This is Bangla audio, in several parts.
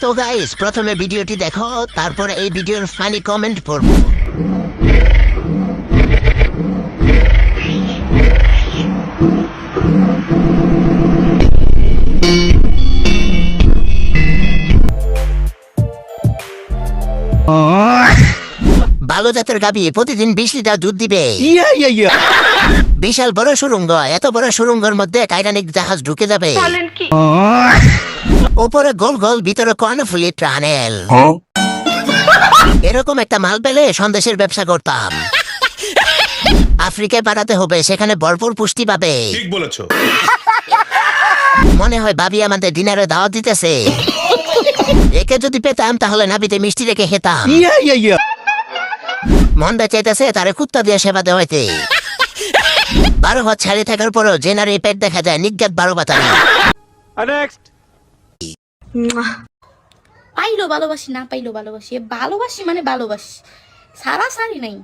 তো গাইস, প্রথমে ভিডিওটি দেখো, তারপর এই ভিডিওর ফানি কমেন্ট পড়বো। ভালো জাতের গাভী প্রতিদিন 20 লিটার দুধ দিবে। বিশাল বড় সুড়ঙ্গ, এত বড় সুড়ঙ্গের মধ্যে টাইটানিক জাহাজ ঢুকে যাবে। উপরে গোল গোল, ভিতরে কর্ণফুলি টানেল। এরকম একটা মাল পেলে সন্দেশের ব্যবসা করতাম। আফ্রিকায় পাঠাতে হবে, সেখানে ভরপুর পুষ্টি পাবে। ঠিক বলেছো। মনে হয় ভাবি আমাদের ডিনারে দাওয়াত দিতেছে। একে যদি পেতাম তাহলে নাবিতে মিষ্টি রেখে খেতাম। মনটা চাইতেছে তারে কুত্তা দিয়ে সেবা দেওয়াইতে। 12 হাত ছাড়িয়ে থাকার পরও যে নারী পেট দেখা যায়, নিজ্ঞাত 12 বাতারি। পাইলো ভালোবাসি, না পাইলো ভালোবাসি, ভালোবাসি মানে ভালোবাসি, সারা সারি নাই।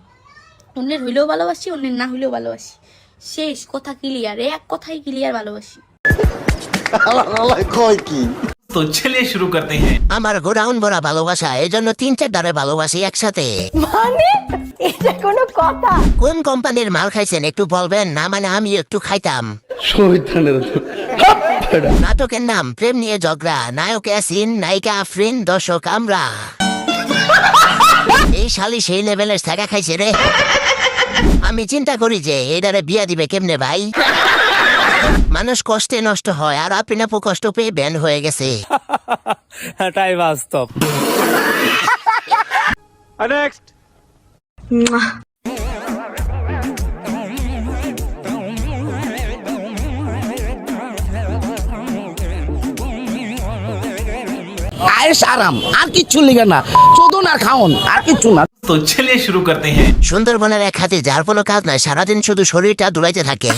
অন্যের হইলেও ভালোবাসি, অন্যের না হইলেও ভালোবাসি। শেষ কথা ক্লিয়ার, এক কথাই ক্লিয়ার, ভালোবাসি। तो चलिए शुरू करते हैं। আমার গোডাউন ভরা ভালোবাসা, এই জন্য 3-4 ধারে ভালোবাসি একসাথে। মানে এটা কোনো কথা? কোন কোম্পানির মাল খাইছেন একটু বলবেন? না মানে আমি একটু খাইতাম। নাটকের নাম প্রেম নিয়ে ঝগড়া, নায়ক ইয়াসিন, নায়িকা আফরিন, দর্শক আমরা। এই শালি সেই লেভেলের থাকা খাইছে রে। আমি চিন্তা করি যে এটারে বিয়া দিবে কেমনে ভাই। মানুষ কষ্টে নষ্ট হয়, আর আপনি আপু কষ্ট পেয়ে ব্যান হয়ে গেছে। এটাই বাস্তব। আয়েশ আরাম, আর কিচ্ছু লিগে না, চোদন আর খাওন, আর কিচ্ছু না। तो चलिए शुरू करते हैं। সুন্দরবনের এক হাতে যার কোনো কাজ নাই, সারাদিন শুধু শরীরটা দুলাইতে থাকে।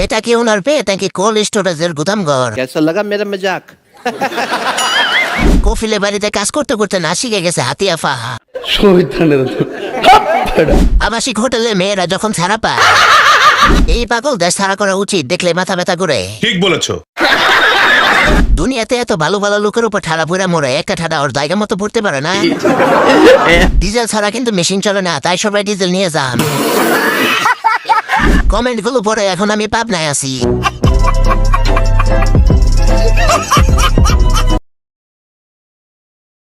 এটা কি ওনার পেট নাকি কোল্ড স্টোরেজের গুদামঘর? कैसा लगा मेरा मजाक? কফিলে বাড়িতে কাজ করতে করতে না শিখে গেছে হাতিয়াফা। আবাসিক হোটেলে মেয়েরা যখন ছাড়া পায়, এই পাগল দেশ ছাড়া করা উচিত, দেখলে মাথা ব্যথা করে। ঠিক বলেছো। দুনিয়াতে এত ভালো ভালো লোকের উপর ঠাড়া পুরা মরে, একটা ঠাড়া ওর জায়গা মতো পড়তে পারে না। ডিজেল ছাড়া কিন্তু মেশিন চলে না, তাই সবাই ডিজেল নিয়ে যান। কমেন্ট গুলো পরে এখন আমি পাবনায় আছি।